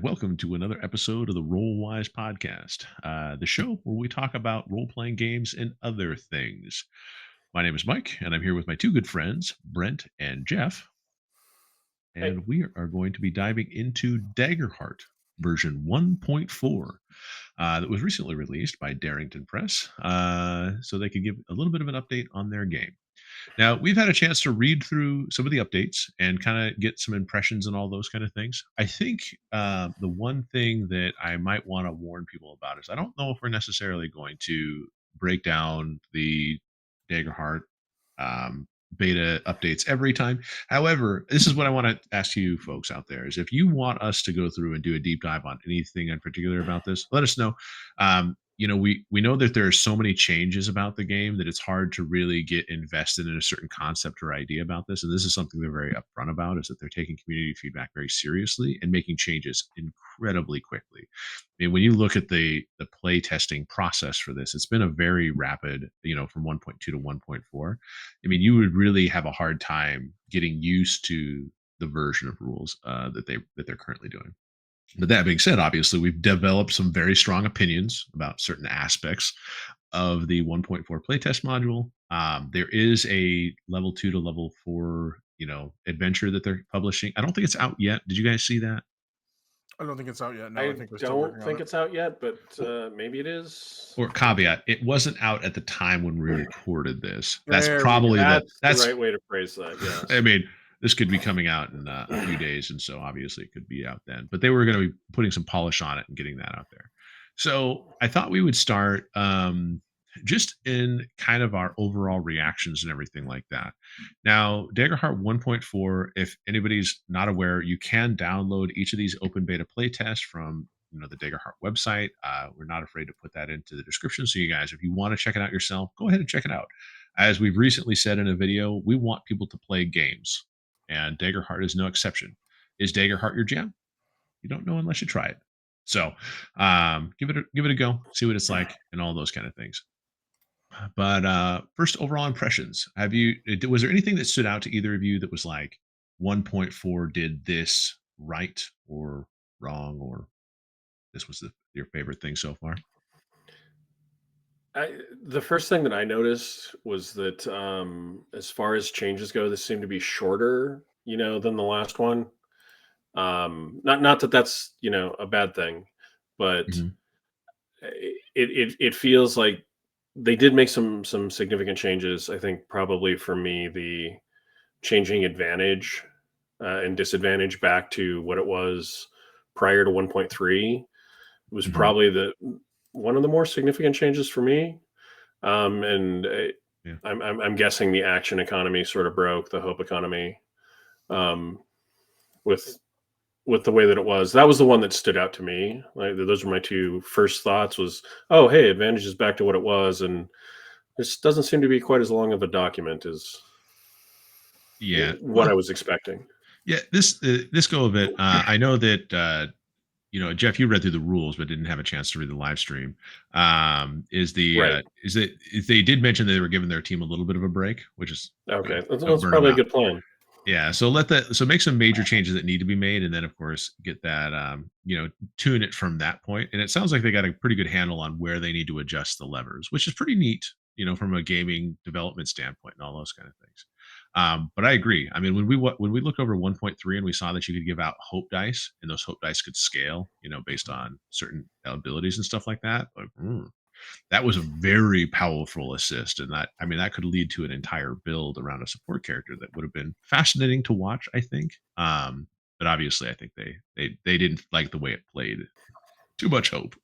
and welcome to another episode of the Roll Wise Podcast, the show where we talk about role playing games and other things. My name is Mike, and I'm here with my two good friends, Brent and Jeff, Hey, and we are going to be diving into Daggerheart version 1.4 that was recently released by Darrington Press, so they could give a little bit of an update on their game. Now, we've had a chance to read through some of the updates and kind of get some impressions and all those kind of things. I think the one thing that I might want to warn people about is I don't know if we're necessarily going to break down the Daggerheart um, beta updates every time. However, this is what I want to ask you folks out there: is if you want us to go through and do a deep dive on anything in particular about this, let us know. We know that there are so many changes about the game that it's hard to really get invested in a certain concept or idea about this. And this is something they're very upfront about: is that they're taking community feedback very seriously and making changes incredibly quickly. I mean, when you look at the play testing process for this, it's been a very rapid, from 1.2 to 1.4. I mean, you would really have a hard time getting used to the version of rules that they're currently doing. But that being said, obviously, we've developed some very strong opinions about certain aspects of the 1.4 playtest module. There is a level 2 to level 4, adventure that they're publishing. I don't think it's out yet. Did you guys see that? I don't think it's out yet. No, I I think we're still don't working on think it. it's out yet, but Or, maybe it is. or caveat, it wasn't out at the time when we recorded this. That's There we probably go. That's the that's. right way to phrase that. I Yes. mean, this could be coming out in a few days, and so obviously it could be out then. But they were going to be putting some polish on it and getting that out there. So I thought we would start just in kind of our overall reactions and everything like that. Now, Daggerheart 1.4, if anybody's not aware, you can download each of these open beta playtests from the Daggerheart website. We're not afraid to put that into the description. So you guys, if you want to check it out yourself, go ahead and check it out. As we've recently said in a video, we want people to play games, and Daggerheart is no exception. Is Daggerheart your jam? You don't know unless you try it. So give it a go, see what it's like, and all those kind of things. But first, overall impressions. Was there anything that stood out to either of you that was like 1.4 did this right or wrong, or this was your favorite thing so far? The first thing that I noticed was that as far as changes go, this seemed to be shorter, than the last one. Not that that's a bad thing, but Mhm. it feels like they did make some significant changes. I think probably for me the changing advantage and disadvantage back to what it was prior to 1.3 was Mhm. probably the one of the more significant changes for me. And Yeah. I'm guessing the action economy sort of broke the hope economy um, with the way that it was. That was the one that stood out to me. Like those were my two first thoughts. Was, oh, hey, advantage is back to what it was, and this doesn't seem to be quite as long of a document as Yeah. what I Well, was expecting. yeah. This go of it. I know that Jeff, you read through the rules but didn't have a chance to read the live stream. Right. Is they did mention that they were giving their team a little bit of a break, which is Okay. good. Don't That's burn them probably a out. good plan. Yeah, so make some major changes that need to be made, and then of course get that tune it from that point. And it sounds like they got a pretty good handle on where they need to adjust the levers, which is pretty neat, from a gaming development standpoint and all those kind of things. But I agree. I mean, when we looked over 1.3 and we saw that you could give out hope dice, and those hope dice could scale, based on certain abilities and stuff like that. Like, that was a very powerful assist, and that could lead to an entire build around a support character that would have been fascinating to watch, I think. But obviously I think they didn't like the way it played. Too much hope,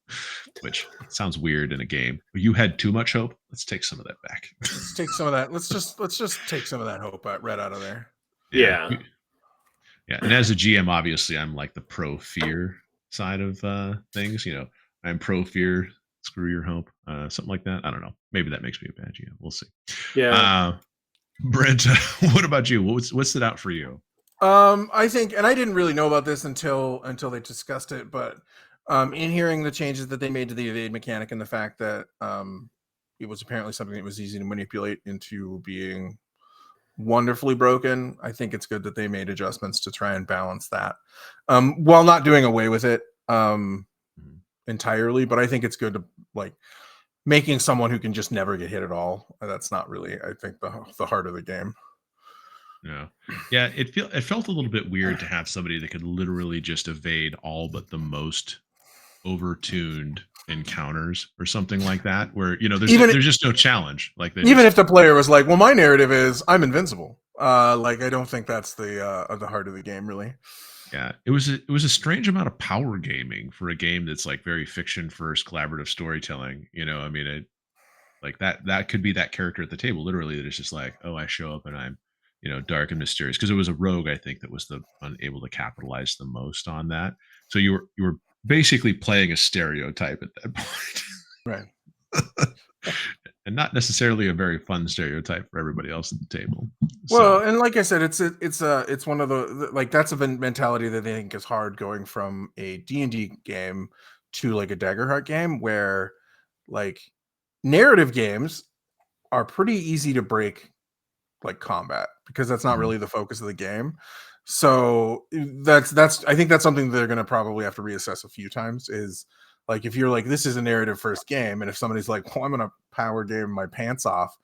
which sounds weird in a game. You had too much hope. Let's take some of that back. Let's take some of that. Let's just take some of that hope right out of there. Yeah. Yeah. Yeah, and as a GM, obviously I'm like the pro fear side of things. I'm pro fear, screw your hope, something like that. I don't know, maybe that makes me a bad GM. We'll see. Yeah. uh Brent, what about you? What stood out for you? I think, and I didn't really know about this until they discussed it, but in hearing the changes that they made to the evade mechanic and the fact that it was apparently something that was easy to manipulate into being wonderfully broken. I think it's good that they made adjustments to try and balance that, while not doing away with it Mhm. entirely. But I think it's good to like making someone who can just never get hit at all. That's not really, I think, the heart of the game. Yeah. Yeah, it felt a little bit weird to have somebody that could literally just evade all but the most overtuned encounters or something like that, where Even there's just no challenge. Like they even just if the player was like, "Well, my narrative is I'm invincible." Like I don't think that's the heart of the game, really. Yeah, it was a strange amount of power gaming for a game that's like very fiction first collaborative storytelling. I mean, like that could be that character at the table, literally, that is just like, oh, I show up and I'm, dark and mysterious. Because it was a rogue, I think, that was the unable to capitalize the most on that. So you were basically playing a stereotype at that Right. point. And not necessarily a very fun stereotype for everybody else at the table. Well, So and like I said, it's one of like that's a mentality that I think is hard going from a D&D game to like a Daggerheart game, where like narrative games are pretty easy to break, like combat, because that's not mhm, really the focus of the game. So that's I think that's something they're going to probably have to reassess a few times, is like if you're like, this is a narrative first game, and if somebody's like, well, I'm going to power game my pants off,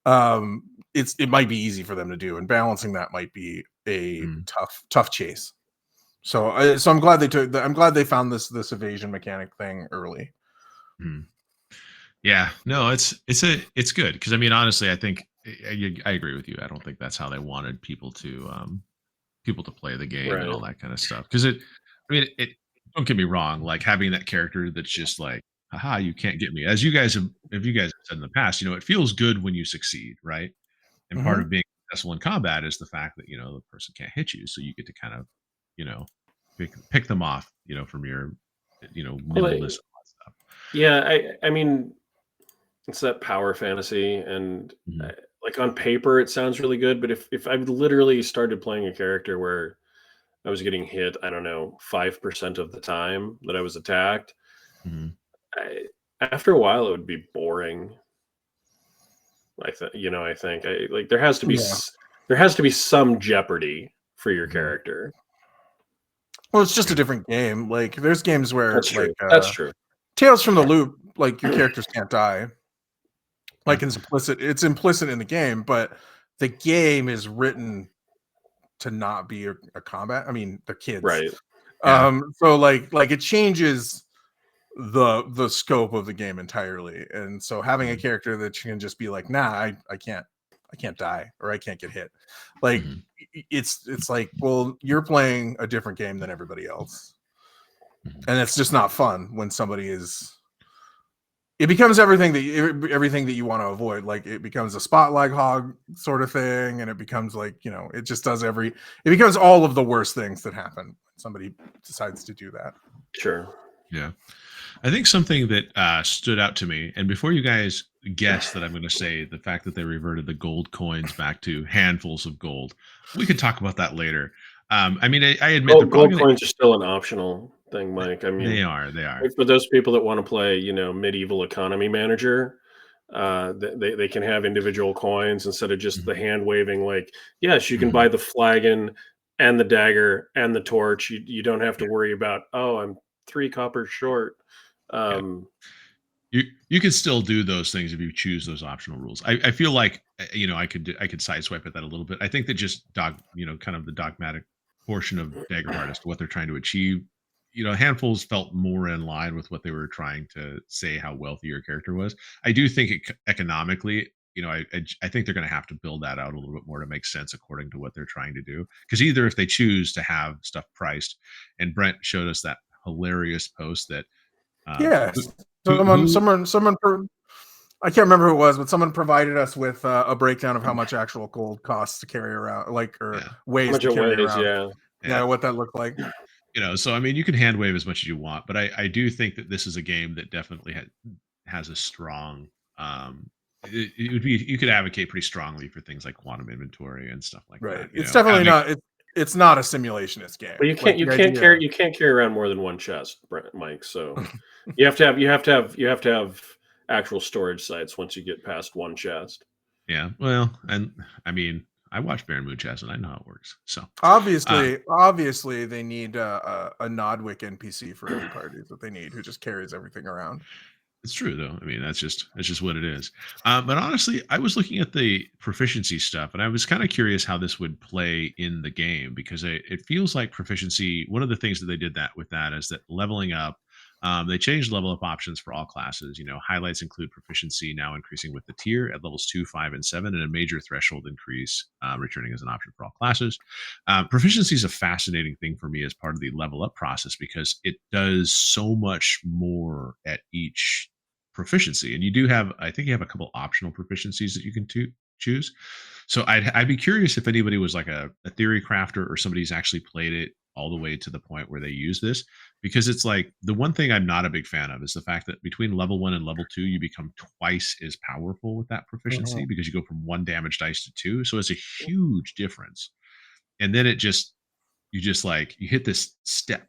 um it might be easy for them to do, and balancing that might be a mhm, tough chase. So I'm glad I'm glad they found this evasion mechanic thing early. mhm. Yeah, no, it's good because I mean, honestly, I think I agree with you. I don't think that's how they wanted people to play the game and Right. all that kind of stuff. Because I mean, don't get me wrong, like having that character that's just like, haha, you can't get me. As you guys have, if you guys have said in the past, it feels good when you succeed, right? And part Hmm. of being successful in combat is the fact that the person can't hit you, so you get to kind of, you know, pick them off, from your, Well, nimbleness and all that stuff. yeah, I mean, it's that power fantasy, and Mhm, like on paper, it sounds really good. But if I literally started playing a character where I was getting hit, I don't know, 5% of the time that I was attacked, mhm, after a while, it would be boring. I think like Yeah. there has to be some jeopardy for your mhm. character. Well, it's just a Yeah. different game. Like there's games where That's true. like That's true. Tales from the Loop, like your characters can't die. Yeah. Like it's implicit in the game, but the game is written to not be a combat. I mean, the kids. Right. Yeah. So like it changes the scope of the game entirely. And so having a Mhm, character that can just be like, nah, I can't die, or I can't get hit. Like mhm, it's like, well, you're playing a different game than everybody else. mhm. And it's just not fun when somebody is, it becomes everything that you want to avoid. Like it becomes a spotlight hog sort of thing, and it becomes like, it just does it becomes all of the worst things that happen when somebody decides to do that. Sure. Yeah. I think something that stood out to me, and before you guys guess that I'm going to say the fact that they reverted the gold coins back to handfuls of gold, we could talk about that later. I mean, I admit they're probably Gold going to. coins are still an optional thing, Mike. I They mean, are. They are. like, for those people that want to play, medieval economy manager, they can have individual coins instead of just the Mhm, hand waving. Like, yes, you can buy mhm. the flagon and the dagger and the torch. You don't have to Yeah. worry about, oh, I'm 3 copper short. Yeah. Um, You could still do those things if you choose those optional rules. I feel like I could sideswipe at that a little bit. I think that just kind of the dogmatic portion of Daggerheart as to what they're trying to achieve. Handfuls felt more in line with what they were trying to say how wealthy your character was. I do think economically, I think they're going to have to build that out a little bit more to make sense according to what they're trying to do. Because either if they choose to have stuff priced, and Brent showed us that hilarious post that who, Yes. who Someone, who someone, someone. I can't remember who it was, but someone provided us with a breakdown of how much actual gold costs to carry around, like, or yeah, how ways much to it carry weighs? around. Yeah. yeah. Yeah, what that looked like. So I mean, you can hand wave as much as you want, but I do think that this is a game that definitely has a strong. It would be, you could advocate pretty strongly for things like quantum inventory and stuff like Right. that. It's definitely Having not. It's not a simulationist game. But Like the idea. you can't carry around more than one chest, Mike. So you have to have actual storage sites once you get past one chest. yeah, well, and I mean, I watched Baron Moon Chess and I know how it works. So uh, Obviously, they need a Nodwick NPC for every party that they need, who just carries everything around. it's true though. I mean, that's just what it is. But honestly, I was looking at the proficiency stuff, and I was kind of curious how this would play in the game because it feels like proficiency. One of the things that they did that with that is that leveling up. They changed level up options for all classes. You know, highlights include proficiency now increasing with the tier at levels 2, 5, and 7, and a major threshold increase returning as an option for all classes. Proficiency is a fascinating thing for me as part of the level up process because it does so much more at each proficiency. And you do have, I think you have a couple optional proficiencies that you can choose. So I'd be curious if anybody was like a theory crafter or somebody's actually played it all the way to the point where they use this, because it's like the one thing I'm not a big fan of is the fact that between level 1 and level 2 you become twice as powerful with that proficiency Mhm. because you go from 1 damage dice to 2, so it's a huge difference. And then you just like you hit this step,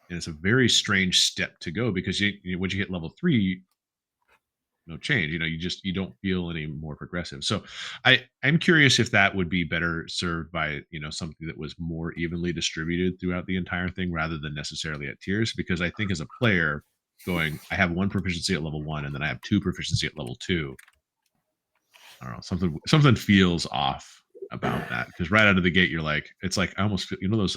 and it's a very strange step to go because once you hit level 3, no change. You know, you don't feel any more progressive. So I'm curious if that would be better served by, something that was more evenly distributed throughout the entire thing rather than necessarily at tiers. Because I think as a player going, I have one proficiency at level 1 and then I have two proficiency at level 2. I don't know, something feels off about that because right out of the gate you're like, it's like I almost feel, those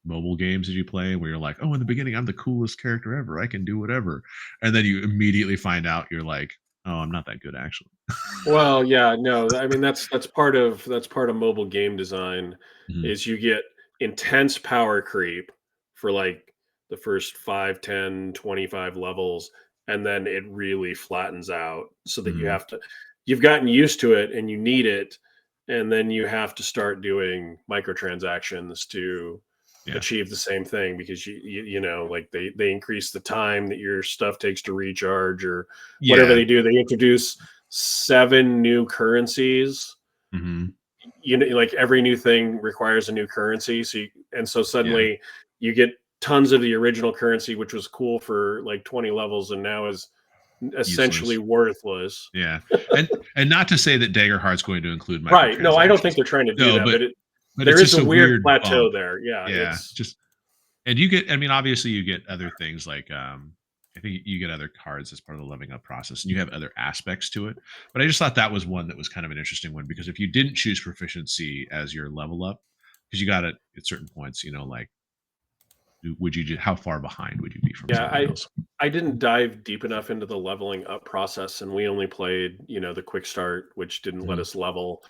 mobile games that you play where you're like, oh, in the beginning I'm the coolest character ever, I can do whatever, and then you immediately find out you're like, oh, I'm not that good actually. Well, yeah, no, I mean that's part of mobile game design Mhm. is you get intense power creep for like the first 5, 10, 25 levels, and then it really flattens out so that Mhm. you've gotten used to it and you need it, and then you have to start doing microtransactions to Yeah. achieve the same thing because like they increase the time that your stuff takes to recharge or whatever Yeah. they do. They introduce 7 new currencies. Mhm. Like every new thing requires a new currency. So Yeah. suddenly you get tons of the original currency, which was cool for like 20 levels and now is essentially Useless. worthless. Yeah. And not to say that Daggerheart's going to include Right. No, I don't microtransactions. think they're trying to do No, that, but but it's there is just a a weird weird plateau bump. there. Yeah, Yeah. Just and you get, I mean, obviously you get other things like I think you get other cards as part of the leveling up process and you have other aspects to it. But I just thought that was one that was kind of an interesting one because if you didn't choose proficiency as your level up, because you got it at certain points, like would you how far behind would you be from yeah. somebody I else? I didn't dive deep enough into the leveling up process, and we only played, the quick start, which didn't let Mhm. us level.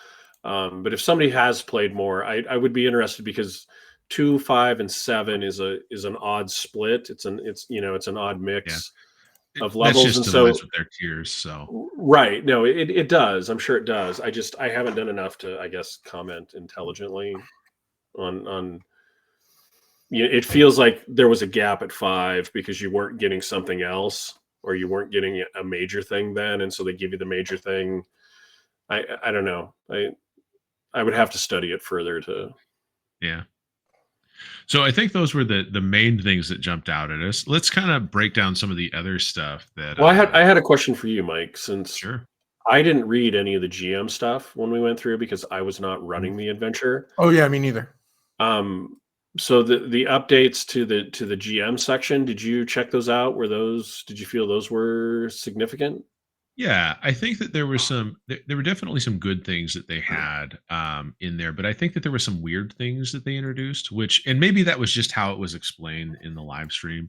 But if somebody has played more, I would be interested because 2, 5, and 7 is an odd split. It's an odd Yeah. mix of That's levels, just and aligns so with their tiers. So right. No, it does. I'm sure it does. I haven't done enough to, I guess, comment intelligently on. It feels like there was a gap at 5 because you weren't getting something else or you weren't getting a major thing then, and so they give you the major thing. I don't know. I would have to study it further to. yeah. So I think those were the main things that jumped out at us. Let's kind of break down some of the other stuff that Well, I had a question for you, Mike, since sure. I didn't read any of the GM stuff when we went through because I was not Mhm. running the adventure. Oh yeah, me neither. Um, so the updates to the GM section, did you check those out? Did you feel those were significant? Yeah, I think that there were definitely some good things that they had in there, but I think that there were some weird things that they introduced, which and maybe that was just how it was explained in the live stream.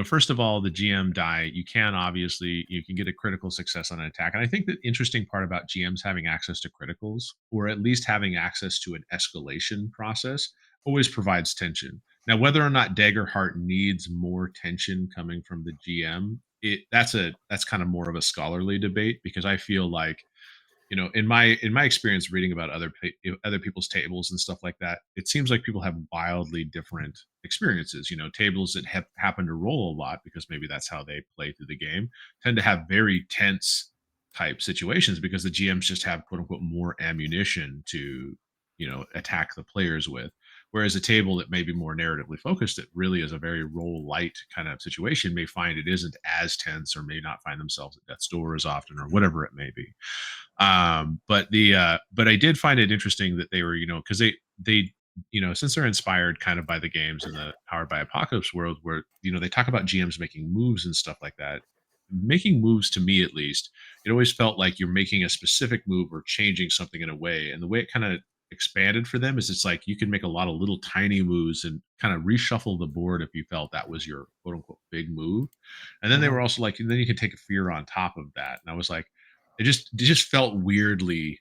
First of all, the GM die, you can get a critical success on an attack. And I think the interesting part about GMs having access to criticals, or at least having access to an escalation process, always provides tension. Now, whether or not Daggerheart needs more tension coming from the GM, that's kind of more of a scholarly debate because I feel like in my experience reading about other people's tables and stuff like that, it seems like people have wildly different experiences. Tables that have happen to roll a lot because maybe that's how they play through the game tend to have very tense type situations because the GMs just have quote unquote more ammunition to attack the players with. Whereas a table that may be more narratively focused, that really is a very roll light kind of situation, may find it isn't as tense, or may not find themselves at death's door as often, or whatever it may be. But I did find it interesting that they were, because they since they're inspired kind of by the games in the Powered by Apocalypse world, where they talk about GMs making moves and stuff like that. Making moves, to me at least, it always felt like you're making a specific move or changing something in a way. And the way it kind of expanded for them is, it's like you can make a lot of little tiny moves and kind of reshuffle the board if you felt that was your quote unquote big move. And then they were also like, and then you can take a fear on top of that. And I was like, it just felt weirdly,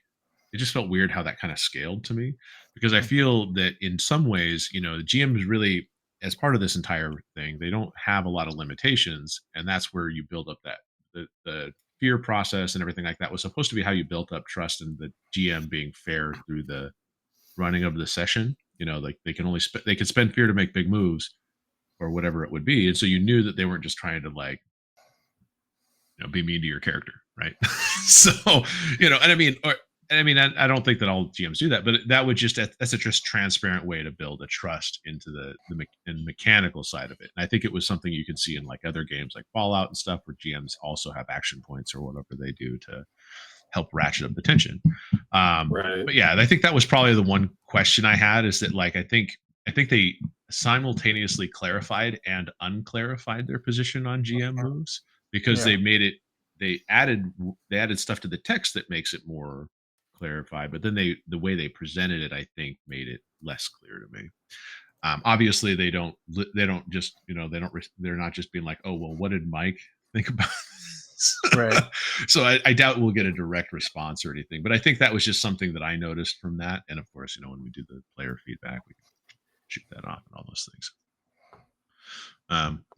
it just felt weird how that kind of scaled to me, because I feel that in some ways, the GMs really, as part of this entire thing, they don't have a lot of limitations, and that's where you build up that the fear process and everything like that was supposed to be how you built up trust in the GM being fair through the running of the session. Like they could spend fear to make big moves or whatever it would be, and so you knew that they weren't just trying to like be mean to your character, right? So and I don't think that all GMs do that, but that would that's a just transparent way to build a trust into the mechanical side of it. And I think it was something you can see in like other games like Fallout and stuff, where GMs also have action points or whatever they do to help ratchet up the tension. Right. But yeah, I think that was probably the one question I had, is that like I think they simultaneously clarified and unclarified their position on GM moves, because Yeah. they added stuff to the text that makes it more clarified, but then the way they presented it, I think, made it less clear to me. Obviously they don't just they're not just being like, oh well, what did Mike think about this? Right. So I doubt we'll get a direct response or anything, but I think that was just something that I noticed from that. And of course, when we do the player feedback, we can shoot that off and all those things.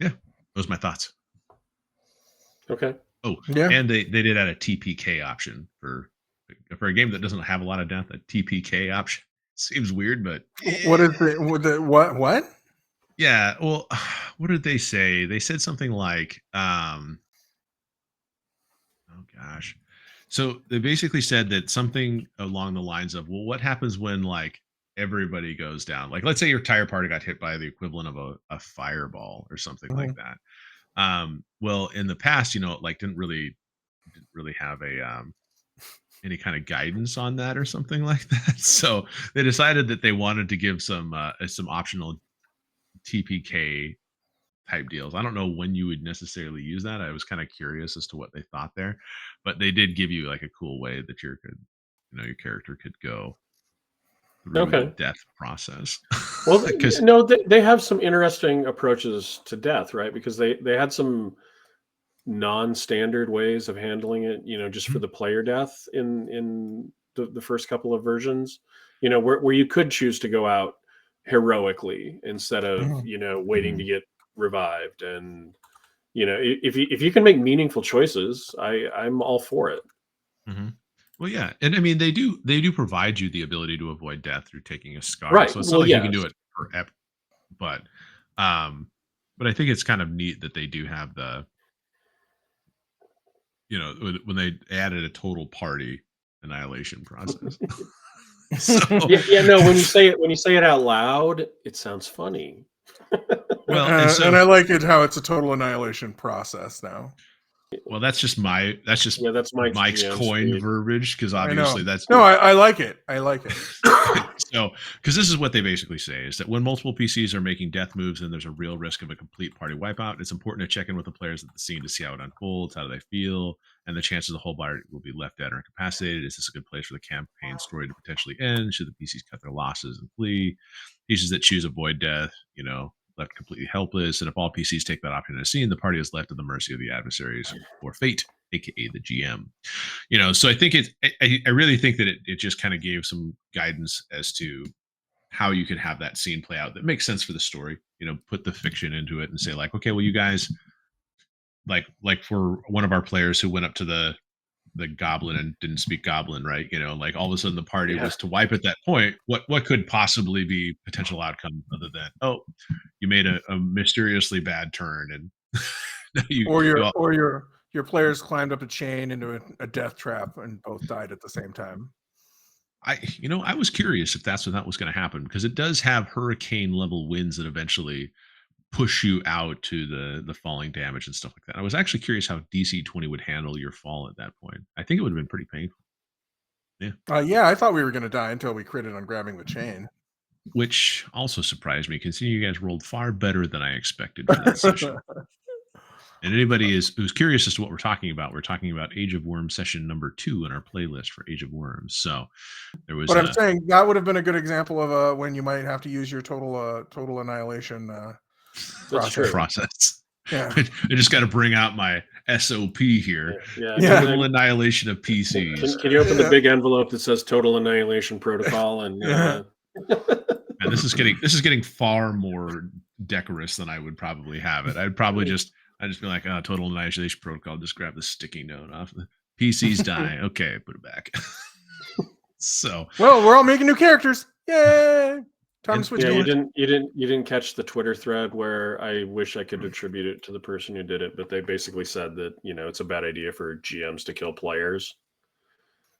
Yeah, those are my thoughts. Okay. Oh, Yeah. and they did add a TPK option for a game that doesn't have a lot of death. A TPK option seems weird, but What is what? yeah. Well, what did they say? They said something like, oh gosh. So they basically said that something along the lines of, well, what happens when like everybody goes down? Like, let's say your entire party got hit by the equivalent of a fireball or something like that. Well, in the past, like didn't really have a any kind of guidance on that or something like that. So they decided that they wanted to give some optional TPK type deals. I don't know when you would necessarily use that. I was kind of curious as to what they thought there, but they did give you like a cool way that your character could go through the Okay. death process. Well, Because they have some interesting approaches to death, right? Because they had some non-standard ways of handling it, just for the player death in the first couple of versions, where you could choose to go out heroically instead of, waiting to get revived. And, if you can make meaningful choices, I'm all for it. Mhm. Well, yeah, and I mean they do provide you the ability to avoid death through taking a scar. Right. So it's not Well, like you can do yes. it forever, but um, but I think it's kind of neat that they do have the when they added a total party annihilation process. So Yeah, yeah, no, when you say it out loud, it sounds funny. well, and And so I like it how it's a total annihilation process now. well, that's just Yeah, that's Mike's Mike's GM coined speak. verbiage, because I know. obviously that's No, I like it. I like it. so, because this is what they basically say, is that when multiple PCs are making death moves and there's a real risk of a complete party wipeout, it's important to check in with the players at the scene to see how it unfolds, how do they feel, and the chances the whole party will be left dead or incapacitated. Is this a good place for the campaign story to potentially end? Should the PCs cut their losses and flee? PCs that choose avoid death, left completely helpless. And if all PCs take that option in a scene, the party is left at the mercy of the adversaries or fate, aka the GM. So I think I really think that it just kind of gave some guidance as to how you could have that scene play out that makes sense for the story. Put the fiction into it and say like, okay, well, you guys, like for one of our players who went up to the goblin and didn't speak goblin, right? Like all of a sudden the party Yeah. was to wipe at that point. What could possibly be potential outcome other than, oh, you made a mysteriously bad turn, and you, Or you your all, or your players climbed up a chain into a death trap and both died at the same time. I was curious if that was going to happen because it does have hurricane level winds that eventually push you out to the falling damage and stuff like that. I was actually curious how DC 20 would handle your fall at that point. I think it would have been pretty painful. Yeah. Yeah, I thought we were going to die until we critted on grabbing the chain. Which also surprised me, considering you guys rolled far better than I expected for that session. And anybody who's curious as to what we're talking about Age of Worms session number 2 in our playlist for Age of Worms. So there was But I'm saying that would have been a good example of when you might have to use your total annihilation process. Yeah. I just got to bring out my SOP here. Yeah. Total annihilation of PCs. Can you open the big envelope that says Total Annihilation Protocol? And and this is getting far more decorous than I would probably have it. I'd just be like, oh, Total Annihilation Protocol. Just grab the sticky note off. The PCs die. Okay, put it back. So well, we're all making new characters. Yay! Time to switch. Yeah, you didn't catch the Twitter thread where I wish I could attribute it to the person who did it, but they basically said that it's a bad idea for GMs to kill players.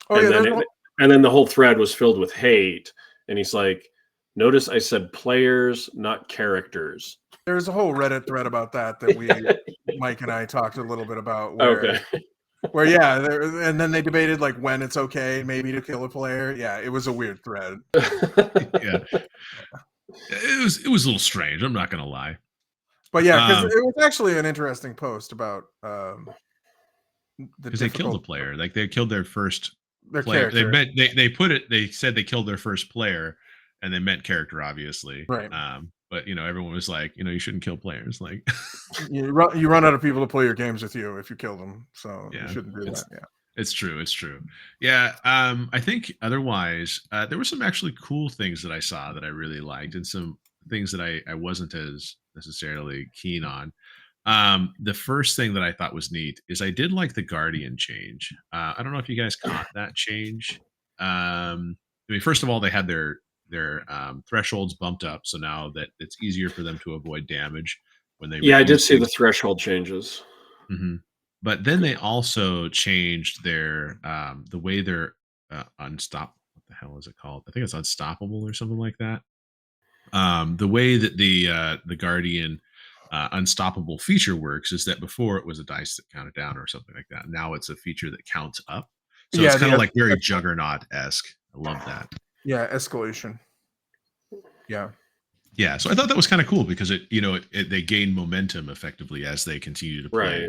Oh, and then the whole thread was filled with hate, and he's like, "Notice I said players, not characters." There's a whole Reddit thread about that we Mike and I talked a little bit about. Where and then they debated like when it's okay maybe to kill a player. Yeah, it was a weird thread. Yeah, it was a little strange. I'm not gonna lie, but yeah, because it was actually an interesting post about because they killed a player. Like they killed their first player. They said they killed their first player, and they meant character, obviously. Right. But everyone was like, you shouldn't kill players. Like you run out of people to play your games with you if you kill them. So you shouldn't do that. Yeah. It's true. Yeah. I think otherwise, there were some actually cool things that I saw that I really liked, and some things that I wasn't as necessarily keen on. The first thing that I thought was neat is I did like the Guardian change. I don't know if you guys caught that change. I mean, first of all, they had their thresholds bumped up, so now that it's easier for them to avoid damage when they. Yeah, I did see the threshold changes. Mm-hmm. But then they also changed their the way they're unstoppable. What the hell is it called? I think it's unstoppable or something like that. The way that the Guardian unstoppable feature works is that before it was a dice that counted down or something like that. Now it's a feature that counts up. So it's kind of like very Juggernaut-esque. I love that. Yeah, escalation. Yeah. Yeah, so I thought that was kind of cool because they gain momentum effectively as they continue to play.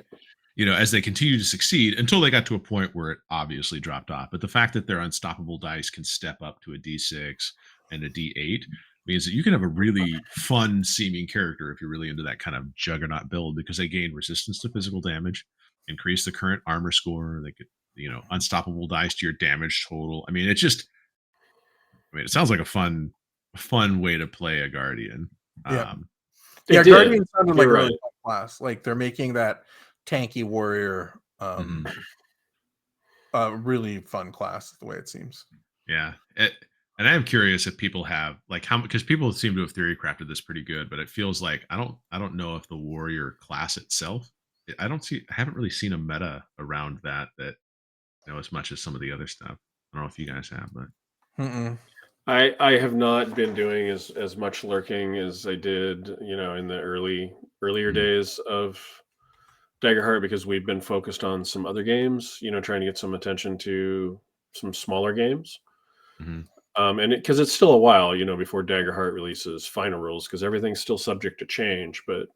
Right. As they continue to succeed until they got to a point where it obviously dropped off. But the fact that their unstoppable dice can step up to a D6 and a D8 means that you can have a really fun seeming character if you're really into that kind of Juggernaut build, because they gain resistance to physical damage, increase the current armor score, they could, unstoppable dice to your damage total. I mean, it sounds like a fun way to play a Guardian. Yeah, Guardian sounded like a really fun class. Like they're making that tanky warrior a really fun class, the way it seems. Yeah. And I'm curious if people have because people seem to have theory crafted this pretty good, but it feels like I don't know if the warrior class itself, I haven't really seen a meta around that as much as some of the other stuff. I don't know if you guys have, but I have not been doing as much lurking as I did, in the earlier days of Daggerheart, because we've been focused on some other games, trying to get some attention to some smaller games. And because it's still a while, before Daggerheart releases final rules, because everything's still subject to change. But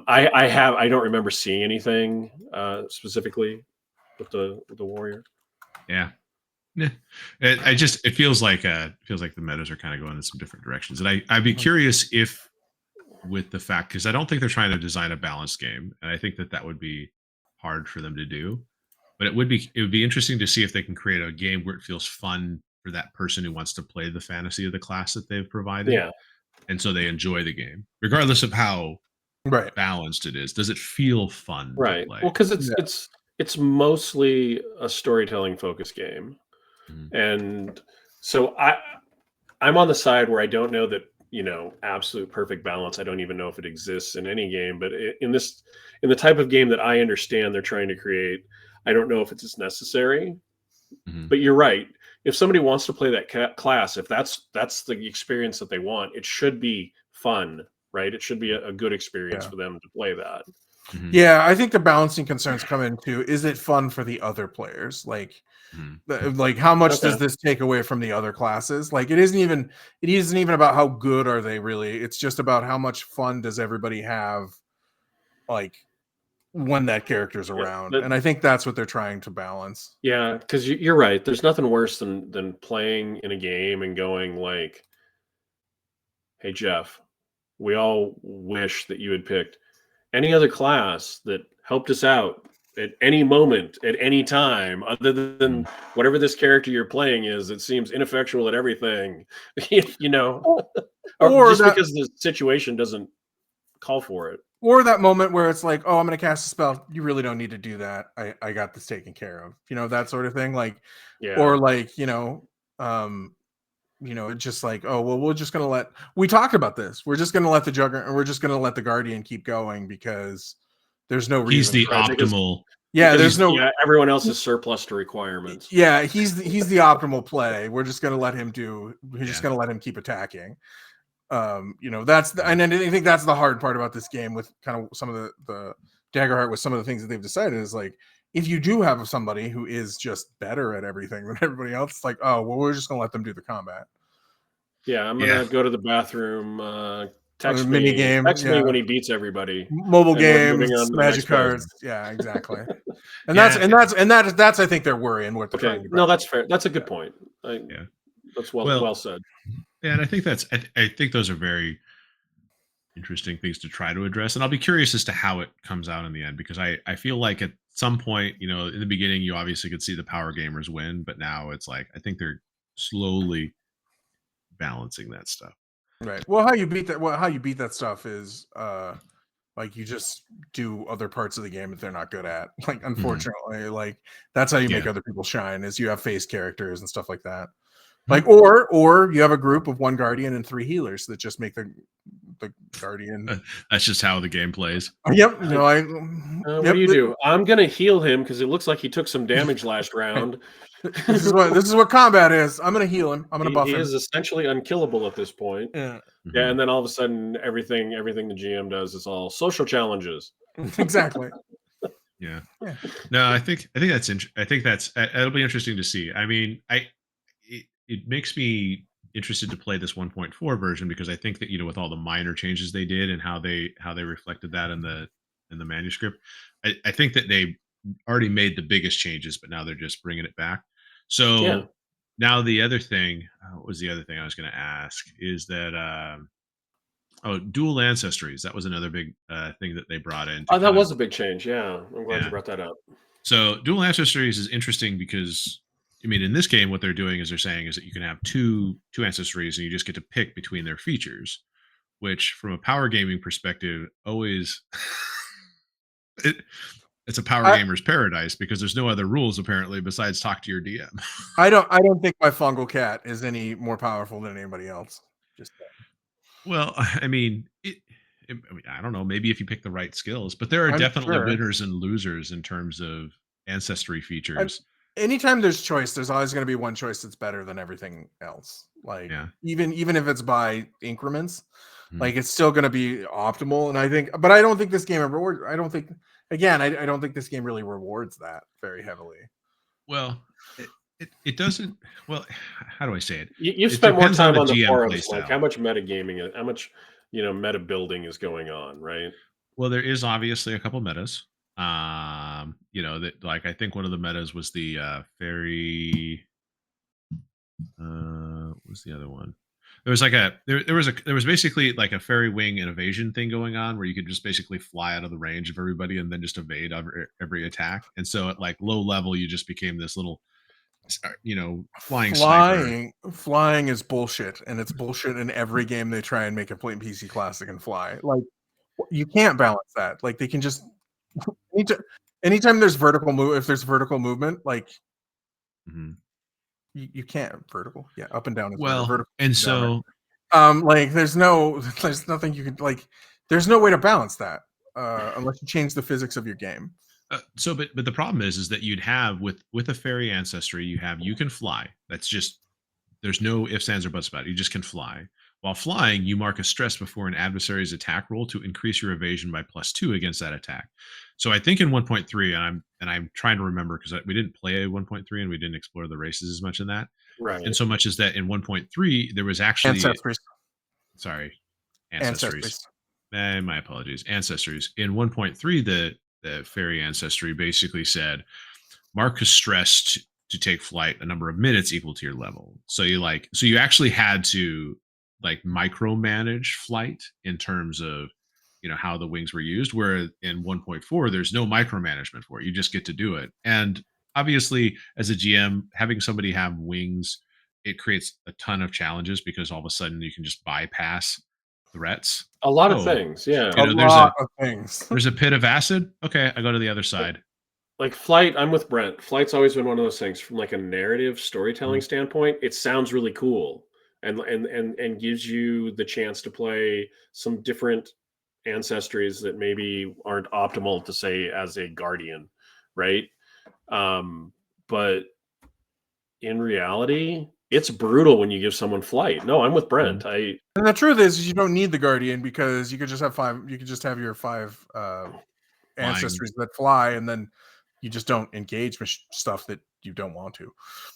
I don't remember seeing anything specifically with the warrior. Yeah. It feels like the metas are kind of going in some different directions, and I'd be curious if, with the fact, because I don't think they're trying to design a balanced game, and I think that would be hard for them to do, but it would be interesting to see if they can create a game where it feels fun for that person who wants to play the fantasy of the class that they've provided, and so they enjoy the game regardless of how balanced it is. Does it feel fun to play? Well, because it's mostly a storytelling focused game. And so I'm on the side where I don't know that, absolute perfect balance. I don't even know if it exists in any game, but in the type of game that I understand they're trying to create, I don't know if it's as necessary. But you're right. if somebody wants to play that class, if that's the experience that they want, it should be fun, right? It should be a good experience for them to play that. Mhm. Yeah, I think the balancing concerns come into, is it fun for the other players? Like, Mhm. like how much Okay. does this take away from the other classes? Like, it isn't even about how good are they really. It's just about how much fun does everybody have, like, when that character's Yeah, around. but And I think that's what they're trying to balance. yeah, because you're right. There's nothing worse than playing in a game and going like, "Hey Jeff, we all wish that you had picked any other class that helped us out at any moment, at any time, other than Mhm. whatever this character you're playing is. It seems ineffectual at everything, you know, Or, or or just that because the situation doesn't call for it." or that moment where it's like, oh, I'm going to cast a spell. You really don't need to do that. I got this taken care of. That sort of thing. Like, Yeah, or like, it's just like, oh, well, we talked about this. We're just going to let the Juggernaut, and we're just going to let the Guardian keep going because there's no He's reason the for right. it. optimal. Yeah, there's He's no, everyone else is surplus to requirements. yeah, he's the optimal play. We're just going to let him we're just Yeah. going to let him keep attacking. That's and then I think that's the hard part about this game with kind of some of the Daggerheart, with some of the things that they've decided is like, if you do have somebody who is just better at everything than everybody else, it's like, oh, well, we're just gonna let them do the combat. Yeah, I'm Yeah. gonna go to the bathroom. A Text mini me. game, Text me yeah. when he beats everybody, Mobile and we're games, moving on to the magic next cards, person. yeah, exactly. And Yeah. that's I think they're worrying what they're Okay, trying to no, balance. that's fair. That's a good Yeah. point. Yeah. That's Well, well said. yeah, and I think I think those are very interesting things to try to address, and I'll be curious as to how it comes out in the end, because I feel like at some point, in the beginning, you obviously could see the power gamers win, but now it's like I think they're slowly balancing that stuff. Right. Well, how you beat that stuff is like, you just do other parts of the game that they're not good at. Like, Mhm. unfortunately, like, that's how you make Yeah. other people shine, is you have face characters and stuff like that. Like, Mhm. or you have a group of one guardian and three healers that just make the guardian. That's just how the game plays. Yep. What do Yep. you do? I'm gonna heal him because it looks like he took some damage last round. This is what combat is. I'm gonna heal him. I'm gonna buff He him. is essentially unkillable at this point. Yeah. Yeah, Mhm. and then all of a sudden, everything the GM does is all social challenges. Exactly. Yeah. Yeah. No, I think that's I think that's it'll be interesting to see. I mean, it makes me interested to play this 1.4 version, because I think that with all the minor changes they did and how they reflected that in the manuscript, I think that they already made the biggest changes, but now they're just bringing it back. Yeah. So now the other thing, what was the other thing I was going to ask, is that dual ancestries. That was another big thing that they brought in to Oh, that kind of, was a big change. Yeah, I'm glad you yeah. brought that up. So dual ancestries is interesting because, I mean, in this game, what they're doing is they're saying is that you can have two ancestries and you just get to pick between their features, which from a power gaming perspective, always it, it's a power I gamer's paradise, because there's no other rules apparently besides talk to your DM. I don't think my fungal cat is any more powerful than anybody else. Just Well, I mean, I mean, I don't know. Maybe if you pick the right skills, but there are I'm definitely sure. winners and losers in terms of ancestry I, features. Anytime there's choice, there's always going to be one choice that's better than everything else. Like, Yeah. even if it's by increments, Mhm. like, it's still going to be optimal. And but I don't think this game reward. I don't think again. I don't think this game really rewards that very heavily. Well, it doesn't. Well, how do I say it? You've It spent more depends on time the on the GM forums. Like, how playstyle. much metagaming, how much meta building is going on, right? Well, there is obviously a couple metas. That, like, I think one of the metas was the fairy. What was the other one? There was like there was basically like a fairy wing and evasion thing going on, where you could just basically fly out of the range of everybody and then just evade every attack. And so at like low level, you just became this little, flying sniper. Flying is bullshit, and it's bullshit in every game they try and make a plain PC classic and fly. Like, you can't balance that. Like, they can just anytime, anytime there's vertical move, if there's vertical movement, like, Mhm. you can't vertical. Yeah, up and down is Well, vertical, and down, right? so Like, there's nothing you can, like, there's no way to balance that unless you change the physics of your game. But the problem is that you'd have with a fairy ancestry, you can fly. That's just there's no ifs, ands, or buts about it. You just can fly. While flying, you mark a stress before an adversary's attack roll to increase your evasion by +2 against that attack. So I think in 1.3, and I'm trying to remember because we didn't play 1.3 and we didn't explore the races as much in that, and Right. so much as that in 1.3 there was actually Ancestries. sorry ancestries. Ancestries. My apologies, ancestries. In 1.3, the fairy ancestry basically said Mark is stressed to take flight a number of minutes equal to your level. So you actually had to like micromanage flight in terms of how the wings were used. Where in 1.4, there's no micromanagement for it. You just get to do it. And obviously, as a GM, having somebody have wings, it creates a ton of challenges because all of a sudden you can just bypass threats. A lot of Oh, things, yeah. A there's a lot of things. there's a pit of acid. Okay, I go to the other side. Like flight, I'm with Brent. Flight's always been one of those things from like a narrative storytelling Mhm. standpoint. It sounds really cool and gives you the chance to play some different ancestries that maybe aren't optimal to say as a guardian, right? But in reality, it's brutal when you give someone flight. No, I'm with Mhm. Brent. I And the truth is you don't need the guardian because you could just have five. You could just have your five Flying. ancestries that fly, and then you just don't engage with stuff that you don't want to.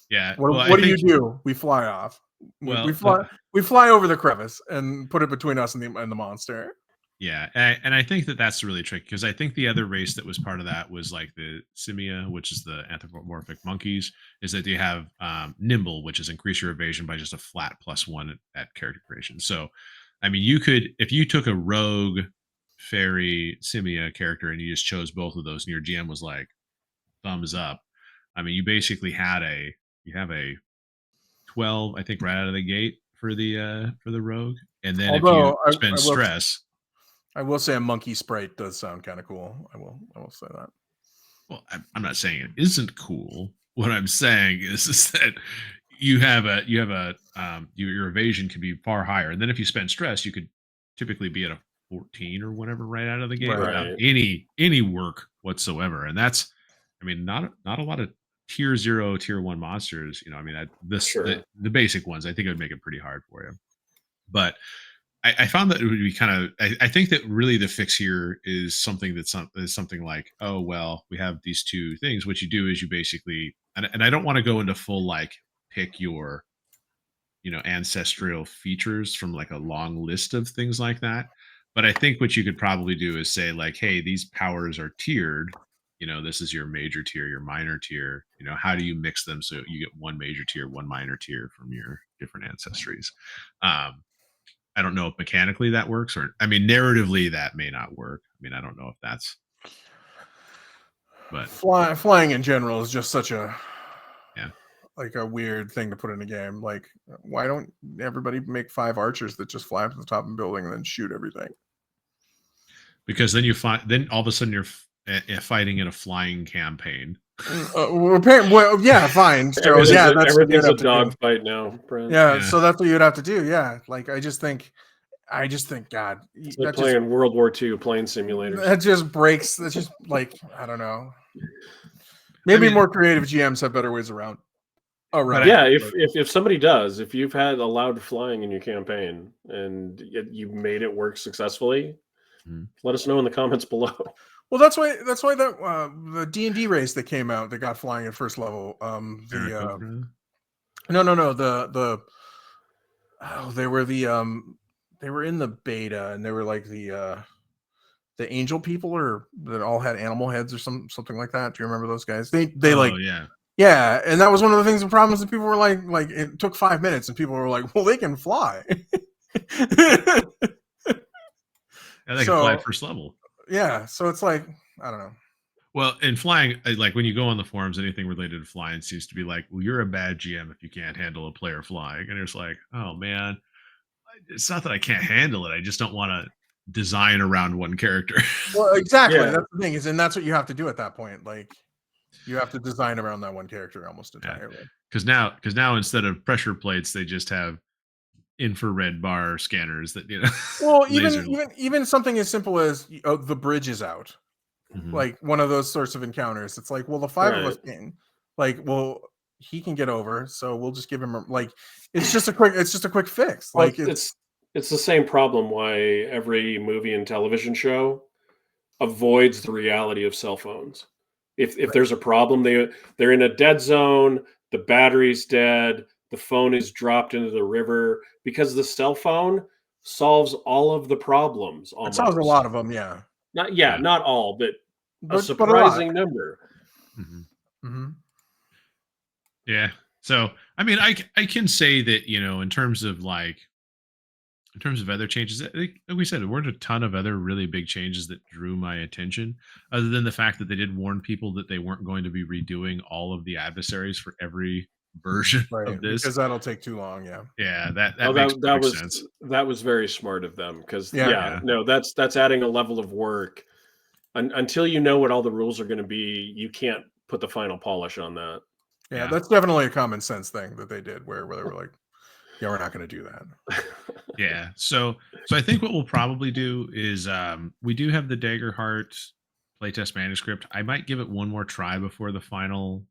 Yeah. What Well, I What do think you do? We fly off. We well, fly. We fly over the crevice and put it between us and the monster. yeah, and I think that that's really tricky because I think the other race that was part of that was like the simia, which is the anthropomorphic monkeys. Is that they have nimble, which is increase your evasion by just a flat +1 at character creation. So, I mean, you could if you took a rogue fairy simia character and you just chose both of those, and your GM was like thumbs up. I mean, you have a 12, I think, right out of the gate for the rogue. And then if you Although spend stress, I will say a monkey sprite does sound kind of cool. I will say that. well, I'm not saying it isn't cool. What I'm saying is that your evasion can be far higher. And then if you spend stress, you could typically be at a 14 or whatever right out of the gate Right. without right. any work whatsoever. And that's, I mean, not a lot of tier 0, tier 1 monsters. I mean, Sure. the basic ones, I think it would make it pretty hard for you. But I found that it would be kind of. I think that really the fix here is something like, oh well, we have these two things. What you do is you basically, and I don't want to go into full like pick your ancestral features from like a long list of things like that. But I think what you could probably do is say like, hey, these powers are tiered. This is your major tier, your minor tier. How do you mix them so you get one major tier, one minor tier from your different ancestries? Um, I don't know if mechanically that works, or I mean, narratively that may not work. I mean, I don't know if that's, but Flying in general is just such a yeah, like a weird thing to put in a game. Like, why don't everybody make 5 archers that just fly up to the top of a building and then shoot everything? because then you find, then all of a sudden you're fighting in a flying campaign. Well, yeah, fine. So yeah, that's what you'd Everything's a have to do. dogfight now, Brent. Yeah, Yeah, so that's what you'd have to do. Yeah, like I just think, God, It's like playing World War II plane simulators. that just breaks. That's just like I don't know. I Maybe mean, more creative GMs have better ways around but around Yeah, it. if somebody does, if you've had allowed flying in your campaign and you made it work successfully, Mhm. let us know in the comments below. Well, that's why the D&D race that came out that got flying at first level. No, they were they were in the beta and they were like the angel people or that all had animal heads or something like that. Do you remember those guys? They Oh like yeah, yeah, and that was one of the things the problems that people were like it took 5 minutes and people were like, well, they can fly. yeah, they can fly at So first level. yeah, so it's like I don't know. Well, in flying, like when you go on the forums, anything related to flying seems to be like, well, you're a bad GM if you can't handle a player flying, and it's like, oh man, it's not that I can't handle it. I just don't want to design around one character. Well, exactly. Yeah, That's the thing is, and that's what you have to do at that point. Like you have to design around that one character almost Yeah, entirely. because now instead of pressure plates, they just have infrared bar scanners that Well, laser. even something as simple as the bridge is out. Mhm. like one of those sorts of encounters. It's like, well, the five of us Right. can, like, well, he can get over, so we'll just give him like, it's just a quick fix. Well, Like it's the same problem why every movie and television show avoids the reality of cell phones. If right. there's a problem, they're in a dead zone, the battery's dead, the phone is dropped into the river because the cell phone solves all of the problems It solves a almost. lot of them, yeah, Yeah, Yeah. not all, but a but a lot. surprising number. Mhm. Hmm. Yeah. So, I mean, I can say that, in terms of other changes, like we said, there weren't a ton of other really big changes that drew my attention, other than the fact that they did warn people that they weren't going to be redoing all of the adversaries for every version Right, of this. because that'll take too long. Yeah, Yeah, that Oh, makes that perfect was sense. very smart of them because yeah, yeah, Yeah. no, that's adding a level of work. Until you know what all the rules are going to be, you can't put the final polish on that. yeah. Yeah. That's definitely a common sense thing that they did, where they were like, yeah, we're not going to do that. Yeah. So I think what we'll probably do is we do have the Daggerheart playtest manuscript. I might give it one more try before the final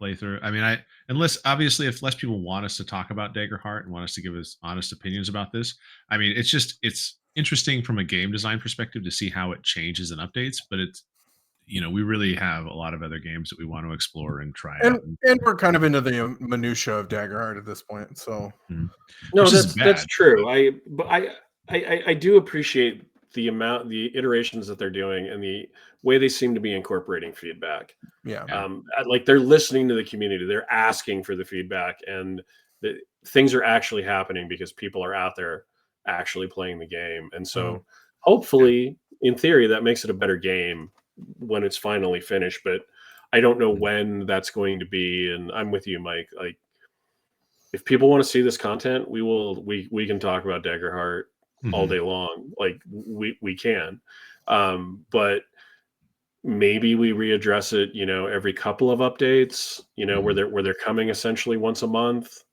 playthrough. I mean, I unless obviously if less people want us to talk about Daggerheart and want us to give us honest opinions about this, I mean, it's interesting from a game design perspective to see how it changes and updates, but it's we really have a lot of other games that we want to explore and try And out, and we're kind of into the minutia of Daggerheart at this point. So Mhm. No, Which isn't that's bad. true. I do appreciate the iterations that they're doing and the way they seem to be incorporating feedback. yeah, Yeah. Like they're listening to the community, they're asking for the feedback, and things are actually happening because people are out there actually playing the game. And mhm, so, hopefully, in theory, that makes it a better game when it's finally finished. But I don't know Mhm. when that's going to be. And I'm with you, Mike. Like if people want to see this content, we can talk about Daggerheart all Mhm. day long. Like we can. But maybe we readdress it, every couple of updates, where Mhm. they're coming essentially once a month.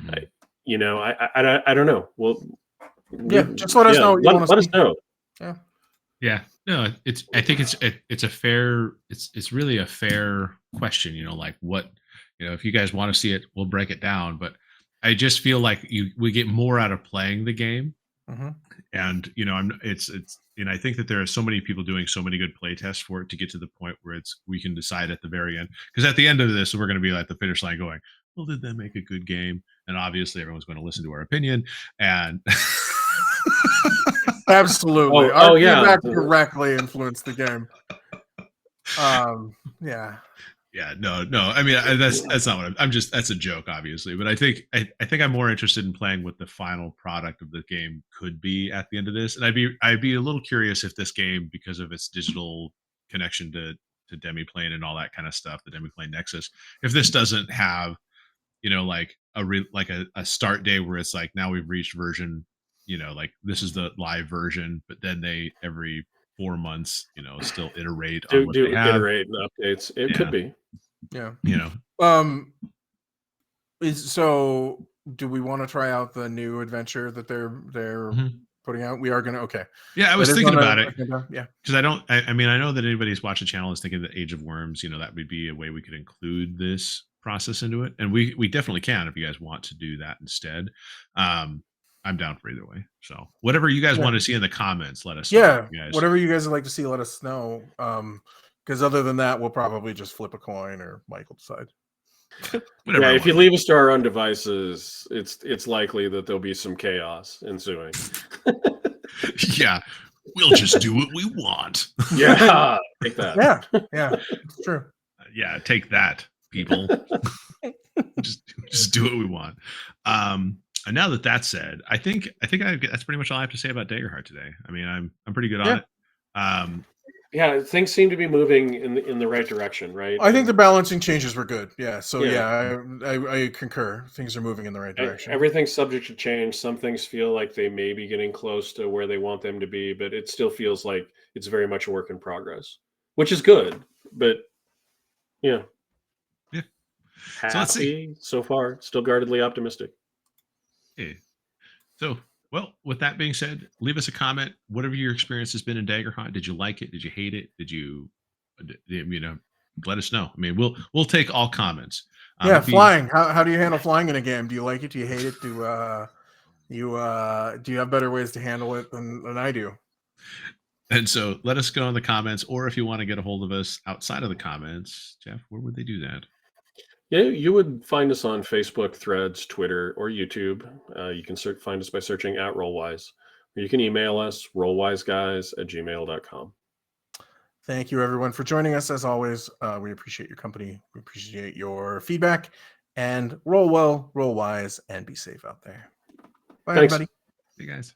I, Mhm. I don't know. Well, yeah. Just let us yeah, know what you want to let us see. know. Yeah, Yeah. No, I think it's a fair it's really a fair question, like what, if you guys want to see it, we'll break it down, but I just feel like we get more out of playing the game. hmm, And I'm it's and I think that there are so many people doing so many good play tests for it to get to the point where we can decide at the very end, because at the end of this we're going to be at the finish line going, well, did they make a good game? And obviously everyone's going to listen to our opinion, and absolutely. Our Oh yeah. feedback directly influenced the game. Yeah, yeah, no, I mean, that's not what I'm just that's a joke, obviously, but I think I'm more interested in playing what the final product of the game could be at the end of this, and I'd be a little curious if this game, because of its digital connection to Demiplane and all that kind of stuff, the Demiplane Nexus, if this doesn't have, like like a start day where it's like, now we've reached version, like this is the live version, but then they every 4 months, still iterate on what they Do have. iterate and updates. It could Yeah, be. yeah. you know, Um, is so. Do we want to try out the new adventure that they're Mhm. putting out? We are gonna. Okay, Yeah, I that was is thinking on about the it agenda. Yeah, because I mean, I know that anybody who's watched the channel is thinking that Age of Worms, that would be a way we could include this process into it, and we definitely can if you guys want to do that instead. Um, I'm down for either way. So whatever you guys yeah, want to see in the comments, let us know, yeah. you guys. Whatever you guys would like to see, let us know. Because other than that, we'll probably just flip a coin, or Mike will decide. Whatever Yeah, I if want you to leave us to our own devices, it's likely that there'll be some chaos ensuing. do. Yeah, we'll just do what we want. Yeah, take that. Yeah, yeah, it's true. Yeah, take that, people. just do what we want. And now that that's said, that's pretty much all I have to say about Daggerheart today. I mean, I'm pretty good on Yeah, it. Um, Yeah, things seem to be moving in the right direction, right? I think the And balancing changes were good. Yeah, so yeah, yeah, I concur. Things are moving in the right direction. everything's subject to change. Some things feel like they may be getting close to where they want them to be, but it still feels like it's very much a work in progress, which is good. But yeah, yeah. So let's see. happy so far. Still guardedly optimistic. Yeah. So, well, with that being said, leave us a comment. Whatever your experience has been in Daggerheart, did you like it? Did you hate it? Did you let us know. I mean, we'll take all comments. Yeah, If you flying. How do you handle flying in a game? Do you like it? Do you hate it? Do you have better ways to handle it than I do? And so let us know in the comments, or if you want to get a hold of us outside of the comments, Jeff, where would they do that? Yeah, you would find us on Facebook, Threads, Twitter, or YouTube. You can find us by searching at Rollwise. Or you can email us, rollwiseguys@gmail.com. Thank you, everyone, for joining us. As always, we appreciate your company. We appreciate your feedback. And roll well, roll wise, and be safe out there. Bye, Thanks. everybody. Hey, guys.